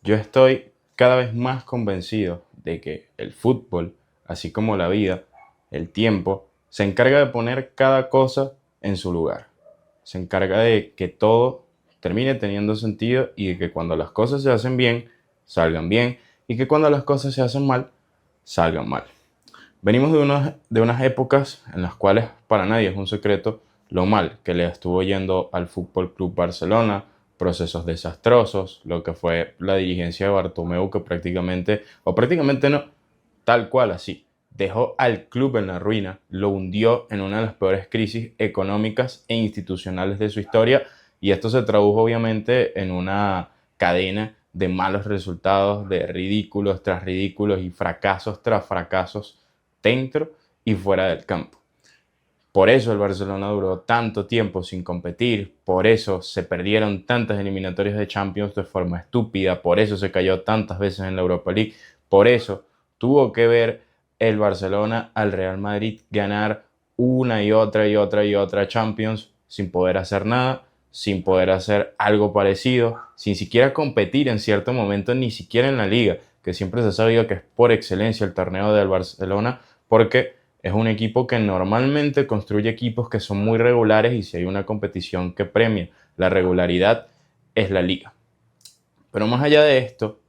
Yo estoy cada vez más convencido de que el fútbol, así como la vida, el tiempo, se encarga de poner cada cosa en su lugar. Se encarga de que todo termine teniendo sentido y de que cuando las cosas se hacen bien, salgan bien y que cuando las cosas se hacen mal, salgan mal. Venimos de unas épocas en las cuales para nadie es un secreto lo mal que le estuvo yendo al Fútbol Club Barcelona, procesos desastrosos, lo que fue la dirigencia de Bartomeu, que prácticamente no, tal cual así, dejó al club en la ruina, lo hundió en una de las peores crisis económicas e institucionales de su historia, y esto se tradujo obviamente en una cadena de malos resultados, de ridículos tras ridículos y fracasos tras fracasos dentro y fuera del campo. Por eso el Barcelona duró tanto tiempo sin competir, por eso se perdieron tantas eliminatorias de Champions de forma estúpida, por eso se cayó tantas veces en la Europa League, por eso tuvo que ver el Barcelona al Real Madrid ganar una y otra y otra y otra Champions sin poder hacer nada, sin poder hacer algo parecido, sin siquiera competir en cierto momento, ni siquiera en la liga, que siempre se ha sabido que es por excelencia el torneo del Barcelona, porque es un equipo que normalmente construye equipos que son muy regulares y si hay una competición que premia la regularidad es la liga. Pero más allá de esto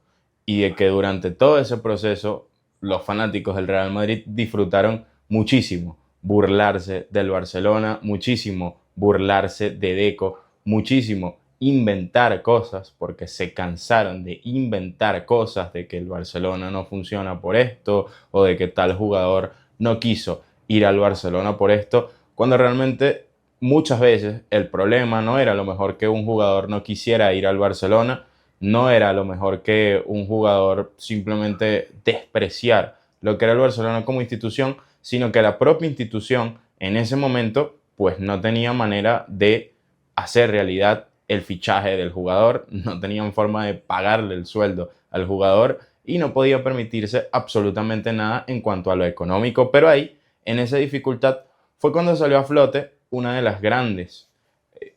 y de que durante todo ese proceso los fanáticos del Real Madrid disfrutaron muchísimo burlarse del Barcelona, muchísimo burlarse de Deco, muchísimo inventar cosas porque se cansaron de inventar cosas de que el Barcelona no funciona por esto o de que tal jugador no quiso ir al Barcelona por esto, cuando realmente muchas veces el problema no era a lo mejor que un jugador no quisiera ir al Barcelona, no era a lo mejor que un jugador simplemente despreciar lo que era el Barcelona como institución, sino que la propia institución en ese momento pues no tenía manera de hacer realidad el fichaje del jugador, no tenían forma de pagarle el sueldo al jugador y no podía permitirse absolutamente nada en cuanto a lo económico, pero ahí, en esa dificultad, fue cuando salió a flote una de las grandes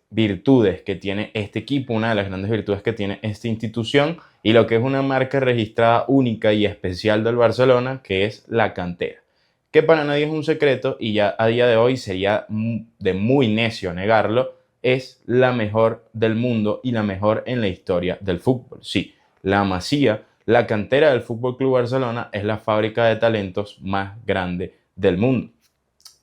virtudes que tiene este equipo, una de las grandes virtudes que tiene esta institución y lo que es una marca registrada única y especial del Barcelona, que es la cantera, que para nadie es un secreto y ya a día de hoy sería de muy necio negarlo, es la mejor del mundo y la mejor en la historia del fútbol. Sí, la Masía, la cantera del Fútbol Club Barcelona es la fábrica de talentos más grande del mundo.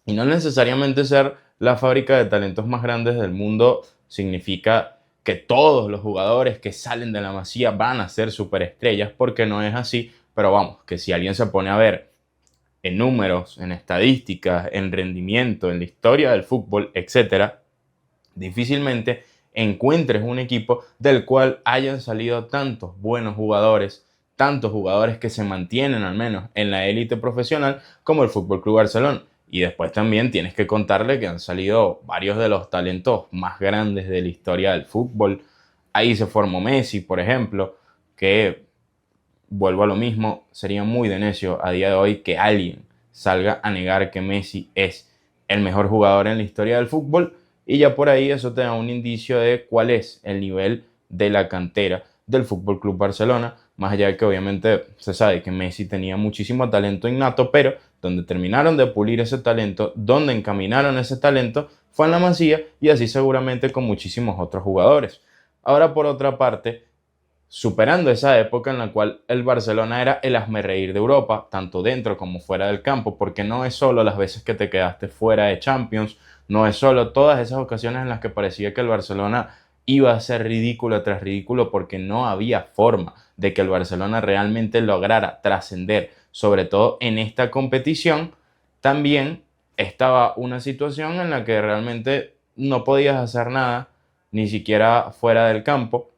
Y no necesariamente ser la fábrica de talentos más grandes del mundo significa que todos los jugadores que salen de la Masía van a ser superestrellas, porque no es así. Pero vamos, que si alguien se pone a ver en números, en estadísticas, en rendimiento, en la historia del fútbol, etcétera, difícilmente encuentres un equipo del cual hayan salido tantos jugadores que se mantienen al menos en la élite profesional como el Fútbol Club Barcelona. Y después también tienes que contarle que han salido varios de los talentos más grandes de la historia del fútbol. Ahí se formó Messi, por ejemplo, que vuelvo a lo mismo, sería muy de necio a día de hoy que alguien salga a negar que Messi es el mejor jugador en la historia del fútbol y ya por ahí eso te da un indicio de cuál es el nivel de la cantera del Fútbol Club Barcelona, más allá de que obviamente se sabe que Messi tenía muchísimo talento innato, pero donde terminaron de pulir ese talento, donde encaminaron ese talento, fue en la Masía y así seguramente con muchísimos otros jugadores. Ahora por otra parte, superando esa época en la cual el Barcelona era el hazmerreír de Europa, tanto dentro como fuera del campo, porque no es solo las veces que te quedaste fuera de Champions, no es solo todas esas ocasiones en las que parecía que el Barcelona iba a ser ridículo tras ridículo porque no había forma de que el Barcelona realmente lograra trascender, sobre todo en esta competición, también estaba una situación en la que realmente no podías hacer nada, ni siquiera fuera del campo,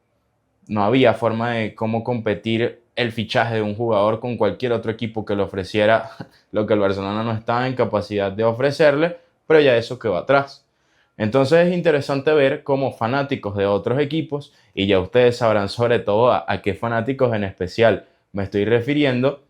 no había forma de cómo competir el fichaje de un jugador con cualquier otro equipo que le ofreciera lo que el Barcelona no estaba en capacidad de ofrecerle, pero ya eso quedó atrás. Entonces es interesante ver cómo fanáticos de otros equipos, y ya ustedes sabrán sobre todo a qué fanáticos en especial me estoy refiriendo,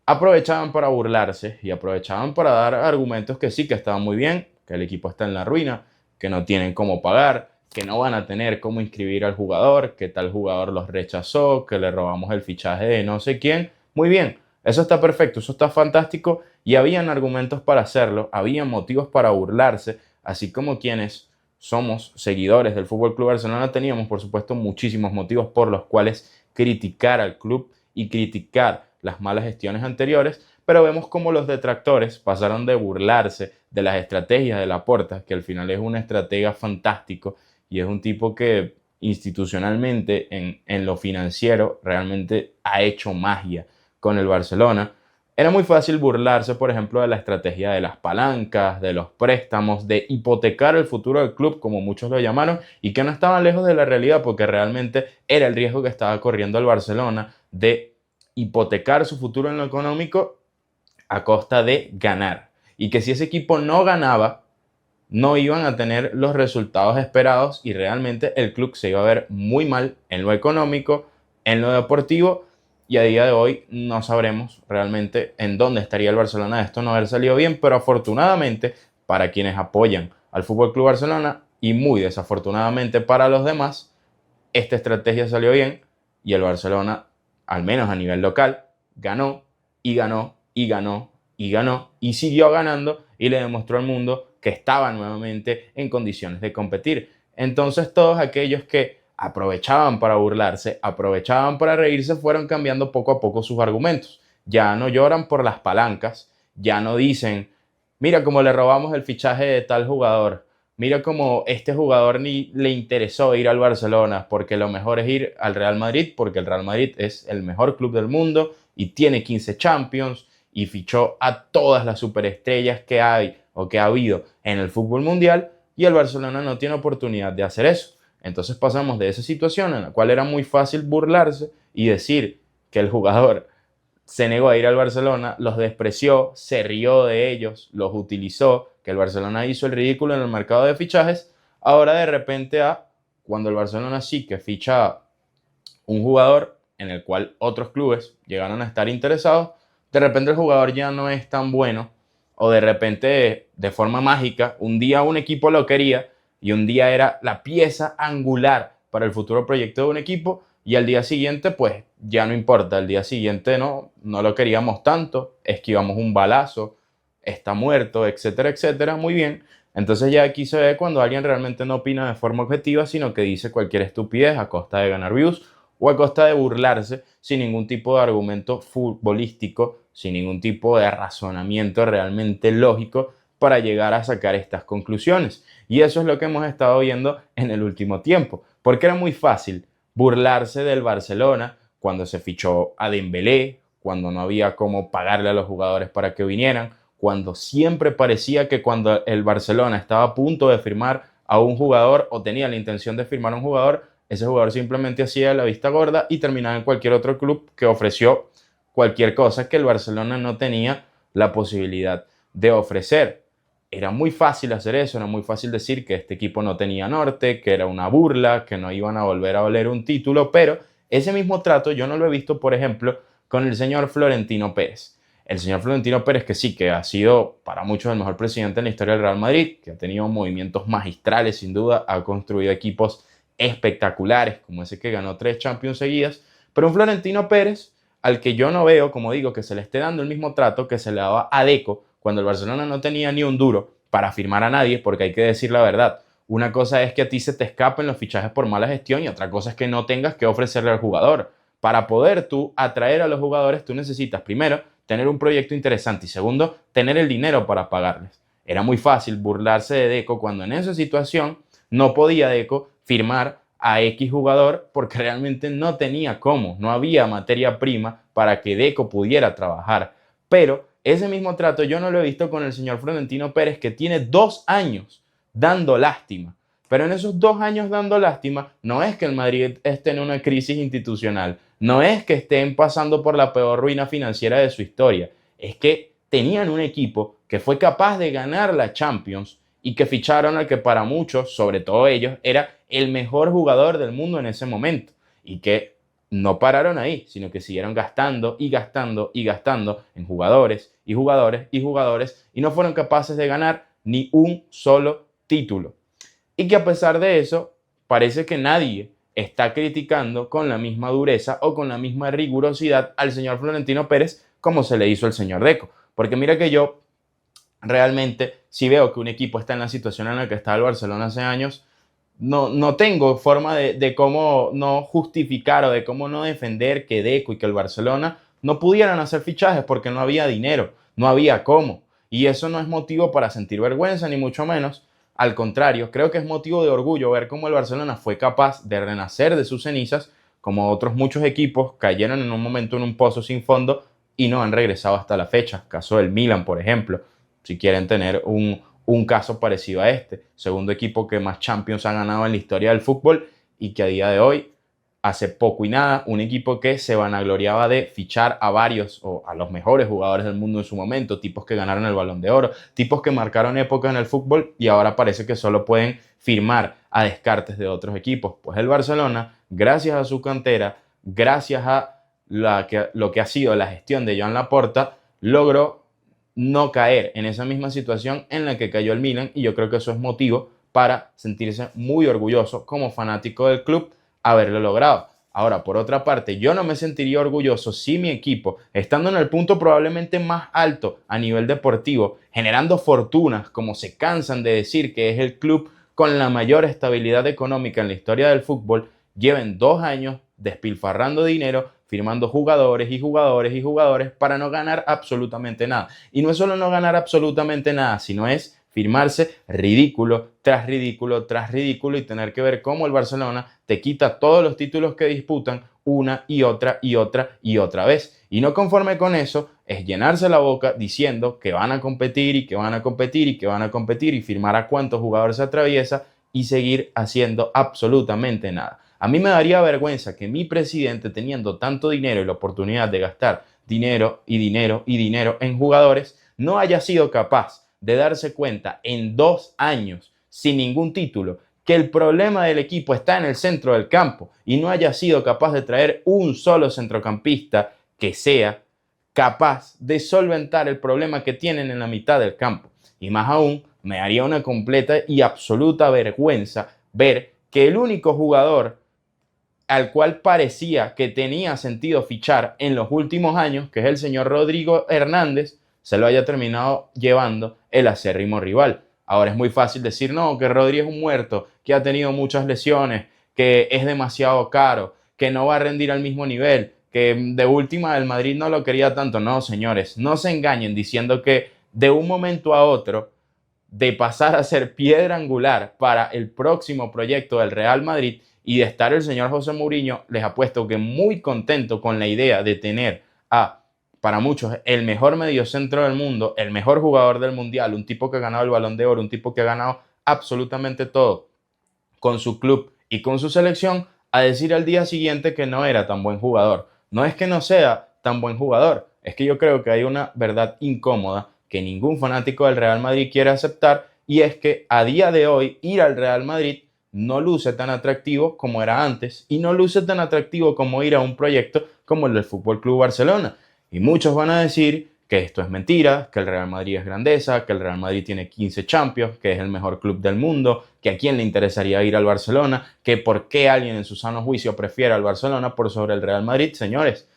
aprovechaban para burlarse y aprovechaban para dar argumentos que sí, que estaban muy bien, que el equipo está en la ruina, que no tienen cómo pagar, que no van a tener cómo inscribir al jugador, que tal jugador los rechazó, que le robamos el fichaje de no sé quién. Muy bien, eso está perfecto, eso está fantástico y habían argumentos para hacerlo, habían motivos para burlarse, así como quienes somos seguidores del Fútbol Club Barcelona teníamos, por supuesto, muchísimos motivos por los cuales criticar al club y criticar las malas gestiones anteriores, pero vemos cómo los detractores pasaron de burlarse de las estrategias de Laporta, que al final es un estratega fantástico y es un tipo que institucionalmente en lo financiero realmente ha hecho magia con el Barcelona. Era muy fácil burlarse, por ejemplo, de la estrategia de las palancas, de los préstamos, de hipotecar el futuro del club, como muchos lo llamaron, y que no estaban lejos de la realidad porque realmente era el riesgo que estaba corriendo el Barcelona de hipotecar su futuro en lo económico a costa de ganar. Y que si ese equipo no ganaba, no iban a tener los resultados esperados y realmente el club se iba a ver muy mal en lo económico, en lo deportivo y a día de hoy no sabremos realmente en dónde estaría el Barcelona de esto no haber salido bien, pero afortunadamente para quienes apoyan al Fútbol Club Barcelona y muy desafortunadamente para los demás, esta estrategia salió bien y el Barcelona, al menos a nivel local, ganó y ganó y ganó y ganó y siguió ganando y le demostró al mundo que estaba nuevamente en condiciones de competir. Entonces todos aquellos que aprovechaban para burlarse, aprovechaban para reírse, fueron cambiando poco a poco sus argumentos. Ya no lloran por las palancas, ya no dicen, mira cómo le robamos el fichaje de tal jugador, mira cómo este jugador ni le interesó ir al Barcelona, porque lo mejor es ir al Real Madrid, porque el Real Madrid es el mejor club del mundo y tiene 15 Champions y fichó a todas las superestrellas que hay o que ha habido en el fútbol mundial y el Barcelona no tiene oportunidad de hacer eso. Entonces pasamos de esa situación en la cual era muy fácil burlarse y decir que el jugador se negó a ir al Barcelona, los despreció, se rió de ellos, los utilizó, que el Barcelona hizo el ridículo en el mercado de fichajes, ahora de repente cuando el Barcelona sí que ficha un jugador en el cual otros clubes llegaron a estar interesados, de repente el jugador ya no es tan bueno o de repente de forma mágica un día un equipo lo quería y un día era la pieza angular para el futuro proyecto de un equipo y al día siguiente pues ya no importa, al día siguiente no lo queríamos tanto, esquivamos un balazo, está muerto, etcétera, etcétera, muy bien. Entonces ya aquí se ve cuando alguien realmente no opina de forma objetiva, sino que dice cualquier estupidez a costa de ganar views o a costa de burlarse sin ningún tipo de argumento futbolístico, sin ningún tipo de razonamiento realmente lógico para llegar a sacar estas conclusiones. Y eso es lo que hemos estado viendo en el último tiempo, porque era muy fácil burlarse del Barcelona cuando se fichó a Dembélé, cuando no había cómo pagarle a los jugadores para que vinieran, cuando siempre parecía que cuando el Barcelona estaba a punto de firmar a un jugador o tenía la intención de firmar a un jugador, ese jugador simplemente hacía la vista gorda y terminaba en cualquier otro club que ofreció cualquier cosa que el Barcelona no tenía la posibilidad de ofrecer. Era muy fácil hacer eso, era muy fácil decir que este equipo no tenía norte, que era una burla, que no iban a volver a oler un título, pero ese mismo trato yo no lo he visto, por ejemplo, con el señor Florentino Pérez. El señor Florentino Pérez, que sí, que ha sido para muchos el mejor presidente en la historia del Real Madrid, que ha tenido movimientos magistrales sin duda, ha construido equipos espectaculares, como ese que ganó 3 Champions seguidas, pero un Florentino Pérez al que yo no veo, como digo, que se le esté dando el mismo trato que se le daba a Deco cuando el Barcelona no tenía ni un duro para firmar a nadie, porque hay que decir la verdad. Una cosa es que a ti se te escapen los fichajes por mala gestión y otra cosa es que no tengas que ofrecerle al jugador. Para poder tú atraer a los jugadores, tú necesitas primero tener un proyecto interesante y segundo, tener el dinero para pagarles. Era muy fácil burlarse de Deco cuando en esa situación no podía Deco firmar a X jugador porque realmente no tenía cómo, no había materia prima para que Deco pudiera trabajar. Pero ese mismo trato yo no lo he visto con el señor Florentino Pérez, que tiene 2 años dando lástima. Pero en esos 2 años dando lástima, no es que el Madrid esté en una crisis institucional, no es que estén pasando por la peor ruina financiera de su historia, es que tenían un equipo que fue capaz de ganar la Champions y que ficharon al que para muchos, sobre todo ellos, era el mejor jugador del mundo en ese momento y que no pararon ahí, sino que siguieron gastando y gastando y gastando en jugadores y jugadores y jugadores y no fueron capaces de ganar ni un solo título. Y que a pesar de eso, parece que nadie está criticando con la misma dureza o con la misma rigurosidad al señor Florentino Pérez como se le hizo al señor Deco. Porque mira que yo realmente, si veo que un equipo está en la situación en la que está el Barcelona hace años, no tengo forma de cómo no justificar o de cómo no defender que Deco y que el Barcelona no pudieran hacer fichajes porque no había dinero, no había cómo. Y eso no es motivo para sentir vergüenza, ni mucho menos. Al contrario, creo que es motivo de orgullo ver cómo el Barcelona fue capaz de renacer de sus cenizas, como otros muchos equipos cayeron en un momento en un pozo sin fondo y no han regresado hasta la fecha. Caso del Milan, por ejemplo, si quieren tener un caso parecido a este. Segundo equipo que más Champions ha ganado en la historia del fútbol y que a día de hoy, hace poco y nada, un equipo que se vanagloriaba de fichar a varios o a los mejores jugadores del mundo en su momento, tipos que ganaron el Balón de Oro, tipos que marcaron época en el fútbol y ahora parece que solo pueden firmar a descartes de otros equipos. Pues el Barcelona, gracias a su cantera, gracias a lo que ha sido la gestión de Joan Laporta, logró no caer en esa misma situación en la que cayó el Milan, y yo creo que eso es motivo para sentirse muy orgulloso como fanático del club haberlo logrado. Ahora, por otra parte, yo no me sentiría orgulloso si mi equipo, estando en el punto probablemente más alto a nivel deportivo, generando fortunas, como se cansan de decir que es el club con la mayor estabilidad económica en la historia del fútbol, lleven 2 años despilfarrando dinero, firmando jugadores y jugadores y jugadores para no ganar absolutamente nada. Y no es solo no ganar absolutamente nada, sino es firmarse ridículo tras ridículo tras ridículo y tener que ver cómo el Barcelona te quita todos los títulos que disputan una y otra y otra y otra vez. Y no conforme con eso, es llenarse la boca diciendo que van a competir y que van a competir y que van a competir y firmar a cuántos jugadores se atraviesa y seguir haciendo absolutamente nada. A mí me daría vergüenza que mi presidente, teniendo tanto dinero y la oportunidad de gastar dinero y dinero y dinero en jugadores, no haya sido capaz de darse cuenta en 2 años sin ningún título que el problema del equipo está en el centro del campo y no haya sido capaz de traer un solo centrocampista que sea capaz de solventar el problema que tienen en la mitad del campo. Y más aún, me daría una completa y absoluta vergüenza ver que el único jugador al cual parecía que tenía sentido fichar en los últimos años, que es el señor Rodrigo Hernández, se lo haya terminado llevando el acérrimo rival. Ahora es muy fácil decir, no, que Rodri es un muerto, que ha tenido muchas lesiones, que es demasiado caro, que no va a rendir al mismo nivel, que de última el Madrid no lo quería tanto. No, señores, no se engañen diciendo que de un momento a otro, de pasar a ser piedra angular para el próximo proyecto del Real Madrid y de estar el señor José Mourinho, les apuesto que muy contento con la idea de tener para muchos, el mejor mediocentro del mundo, el mejor jugador del mundial, un tipo que ha ganado el Balón de Oro, un tipo que ha ganado absolutamente todo con su club y con su selección, a decir al día siguiente que no era tan buen jugador. No es que no sea tan buen jugador, es que yo creo que hay una verdad incómoda que ningún fanático del Real Madrid quiere aceptar, y es que a día de hoy ir al Real Madrid no luce tan atractivo como era antes y no luce tan atractivo como ir a un proyecto como el del Fútbol Club Barcelona. Y muchos van a decir que esto es mentira, que el Real Madrid es grandeza, que el Real Madrid tiene 15 Champions, que es el mejor club del mundo, que a quién le interesaría ir al Barcelona, que por qué alguien en su sano juicio prefiere al Barcelona por sobre el Real Madrid. Señores,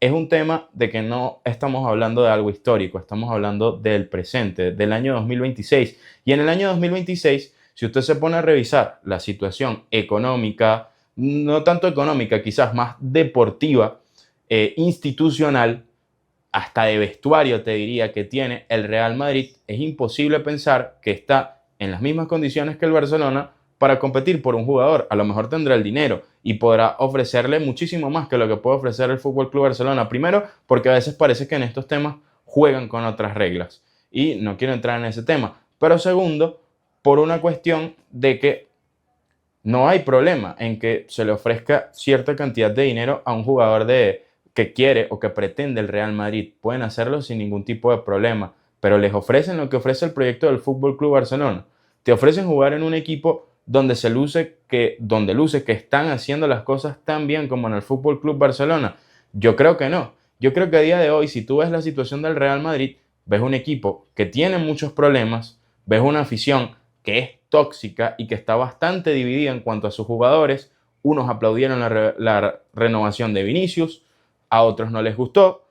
es un tema de que no estamos hablando de algo histórico, estamos hablando del presente, del año 2026. Y en el año 2026, si usted se pone a revisar la situación económica, no tanto económica, quizás más deportiva, institucional, hasta de vestuario te diría que tiene el Real Madrid, es imposible pensar que está en las mismas condiciones que el Barcelona para competir por un jugador. A lo mejor tendrá el dinero y podrá ofrecerle muchísimo más que lo que puede ofrecer el Fútbol Club Barcelona. Primero, porque a veces parece que en estos temas juegan con otras reglas y no quiero entrar en ese tema. Pero segundo, por una cuestión de que no hay problema en que se le ofrezca cierta cantidad de dinero a un jugador que quiere o que pretende el Real Madrid. Pueden hacerlo sin ningún tipo de problema, pero les ofrecen lo que ofrece el proyecto del Fútbol Club Barcelona. Te ofrecen jugar en un equipo donde luce que están haciendo las cosas tan bien como en el Fútbol Club Barcelona. Yo creo que no. Yo creo que a día de hoy, si tú ves la situación del Real Madrid, ves un equipo que tiene muchos problemas, ves una afición que es tóxica y que está bastante dividida en cuanto a sus jugadores. Unos aplaudieron la renovación de Vinicius, a otros no les gustó,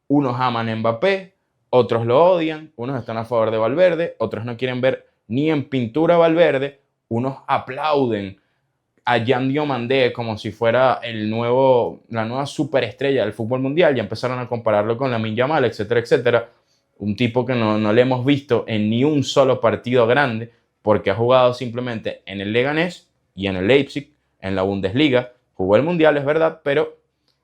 unos aman a Mbappé, otros lo odian, unos están a favor de Valverde, otros no quieren ver ni en pintura a Valverde, unos aplauden a Yan Diomandé como si fuera la nueva superestrella del fútbol mundial, ya empezaron a compararlo con Lamine Yamal, etcétera, etcétera. Un tipo que no le hemos visto en ni un solo partido grande, porque ha jugado simplemente en el Leganés y en el Leipzig, en la Bundesliga. Jugó el Mundial, es verdad, pero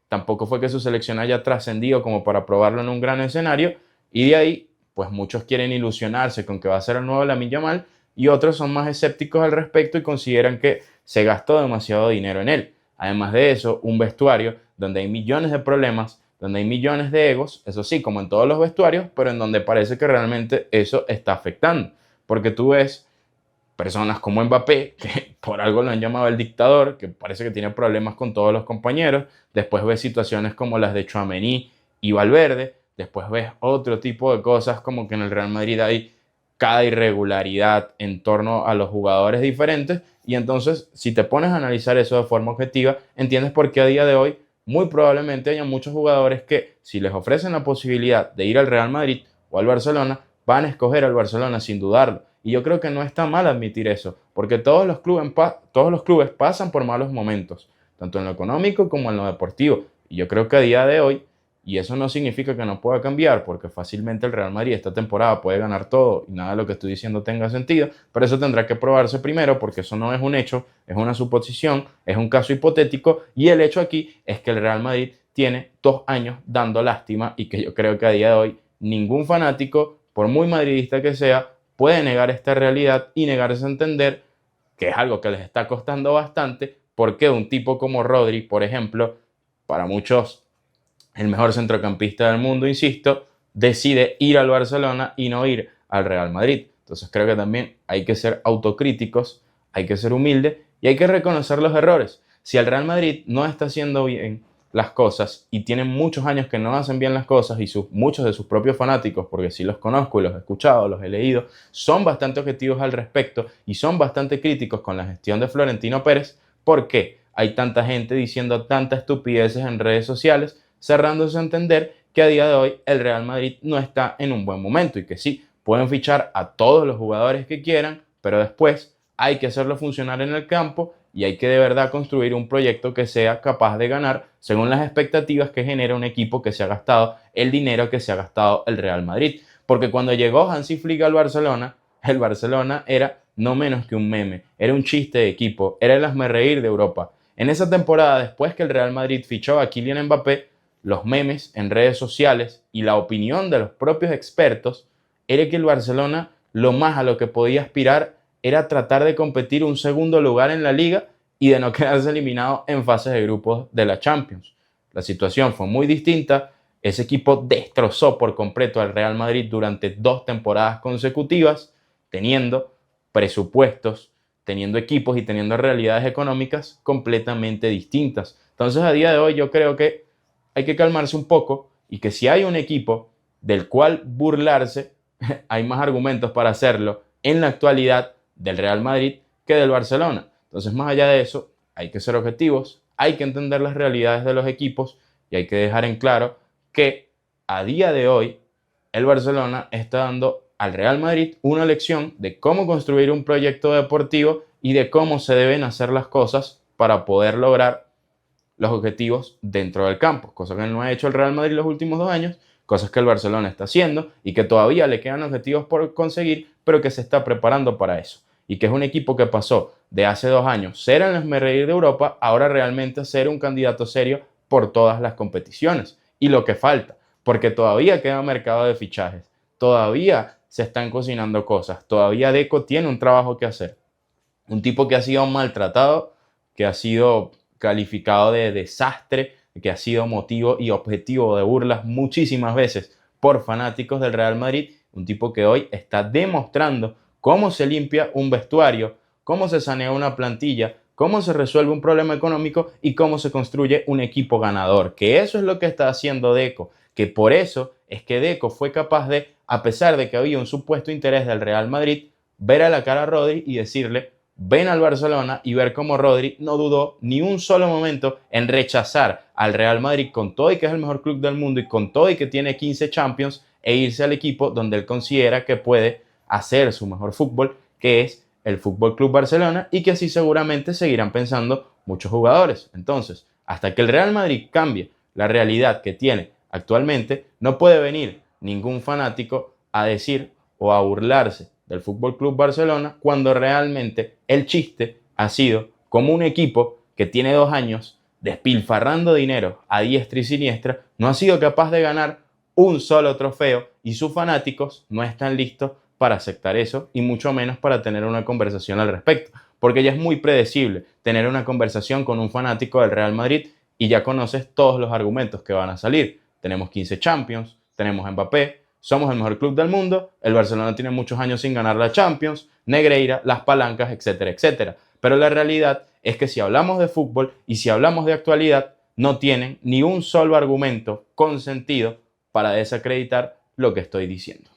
tampoco fue que su selección haya trascendido como para probarlo en un gran escenario. Y de ahí, pues muchos quieren ilusionarse con que va a ser el nuevo Lamine Yamal y otros son más escépticos al respecto y consideran que se gastó demasiado dinero en él. Además de eso, un vestuario donde hay millones de problemas, donde hay millones de egos, eso sí, como en todos los vestuarios, pero en donde parece que realmente eso está afectando. Porque tú ves personas como Mbappé, que por algo lo han llamado el dictador, que parece que tiene problemas con todos los compañeros. Después ves situaciones como las de Tchouaméni y Valverde. Después ves otro tipo de cosas como que en el Real Madrid hay cada irregularidad en torno a los jugadores diferentes. Y entonces, si te pones a analizar eso de forma objetiva, entiendes por qué a día de hoy muy probablemente haya muchos jugadores que, si les ofrecen la posibilidad de ir al Real Madrid o al Barcelona, van a escoger al Barcelona sin dudarlo. Y yo creo que no está mal admitir eso, porque todos los clubes pasan por malos momentos, tanto en lo económico como en lo deportivo. Y yo creo que a día de hoy, y eso no significa que no pueda cambiar, porque fácilmente el Real Madrid esta temporada puede ganar todo y nada de lo que estoy diciendo tenga sentido, pero eso tendrá que probarse primero, porque eso no es un hecho, es una suposición, es un caso hipotético, y el hecho aquí es que el Real Madrid tiene 2 años dando lástima y que yo creo que a día de hoy ningún fanático, por muy madridista que sea, puede negar esta realidad y negarse a entender que es algo que les está costando bastante, porque un tipo como Rodri, por ejemplo, para muchos el mejor centrocampista del mundo, insisto, decide ir al Barcelona y no ir al Real Madrid. Entonces creo que también hay que ser autocríticos, hay que ser humildes y hay que reconocer los errores. Si el Real Madrid no está haciendo bien las cosas y tienen muchos años que no hacen bien las cosas y muchos de sus propios fanáticos, porque sí los conozco y los he escuchado, los he leído, son bastante objetivos al respecto y son bastante críticos con la gestión de Florentino Pérez. ¿Por qué hay tanta gente diciendo tantas estupideces en redes sociales, cerrándose a entender que a día de hoy el Real Madrid no está en un buen momento y que sí, pueden fichar a todos los jugadores que quieran, pero después hay que hacerlo funcionar en el campo y hay que de verdad construir un proyecto que sea capaz de ganar según las expectativas que genera un equipo que se ha gastado el dinero que se ha gastado el Real Madrid. Porque cuando llegó Hansi Flick al Barcelona, el Barcelona era no menos que un meme, era un chiste de equipo, era el hazmerreír de Europa. En esa temporada, después que el Real Madrid fichó a Kylian Mbappé, los memes en redes sociales y la opinión de los propios expertos era que el Barcelona lo más a lo que podía aspirar era tratar de competir un segundo lugar en la liga y de no quedarse eliminado en fases de grupos de la Champions. La situación fue muy distinta. Ese equipo destrozó por completo al Real Madrid durante 2 temporadas consecutivas, teniendo presupuestos, teniendo equipos y teniendo realidades económicas completamente distintas. Entonces, a día de hoy yo creo que hay que calmarse un poco y que si hay un equipo del cual burlarse, hay más argumentos para hacerlo en la actualidad del Real Madrid que del Barcelona. Entonces, más allá de eso, hay que ser objetivos, hay que entender las realidades de los equipos y hay que dejar en claro que a día de hoy el Barcelona está dando al Real Madrid una lección de cómo construir un proyecto deportivo y de cómo se deben hacer las cosas para poder lograr los objetivos dentro del campo, cosa que no ha hecho el Real Madrid los últimos 2 años, cosas que el Barcelona está haciendo y que todavía le quedan objetivos por conseguir, pero que se está preparando para eso. Y que es un equipo que pasó de hace 2 años ser el hazmerreír de Europa, ahora realmente ser un candidato serio por todas las competiciones. Y lo que falta, porque todavía queda mercado de fichajes, todavía se están cocinando cosas, todavía Deco tiene un trabajo que hacer. Un tipo que ha sido maltratado, que ha sido calificado de desastre, que ha sido motivo y objetivo de burlas muchísimas veces por fanáticos del Real Madrid, un tipo que hoy está demostrando cómo se limpia un vestuario, cómo se sanea una plantilla, cómo se resuelve un problema económico y cómo se construye un equipo ganador, que eso es lo que está haciendo Deco, que por eso es que Deco fue capaz de, a pesar de que había un supuesto interés del Real Madrid, ver a la cara a Rodri y decirle, ven al Barcelona, y ver cómo Rodri no dudó ni un solo momento en rechazar al Real Madrid con todo y que es el mejor club del mundo y con todo y que tiene 15 Champions, e irse al equipo donde él considera que puede hacer su mejor fútbol, que es el Fútbol Club Barcelona, y que así seguramente seguirán pensando muchos jugadores. Entonces, hasta que el Real Madrid cambie la realidad que tiene actualmente, no puede venir ningún fanático a decir o a burlarse del Fútbol Club Barcelona cuando realmente el chiste ha sido como un equipo que tiene 2 años despilfarrando dinero a diestra y siniestra no ha sido capaz de ganar un solo trofeo, y sus fanáticos no están listos para aceptar eso, y mucho menos para tener una conversación al respecto, porque ya es muy predecible tener una conversación con un fanático del Real Madrid y ya conoces todos los argumentos que van a salir. Tenemos 15 Champions, tenemos Mbappé, somos el mejor club del mundo, el Barcelona tiene muchos años sin ganar la Champions, Negreira, las palancas, etcétera, etcétera. Pero la realidad es que si hablamos de fútbol y si hablamos de actualidad, no tienen ni un solo argumento con sentido para desacreditar lo que estoy diciendo.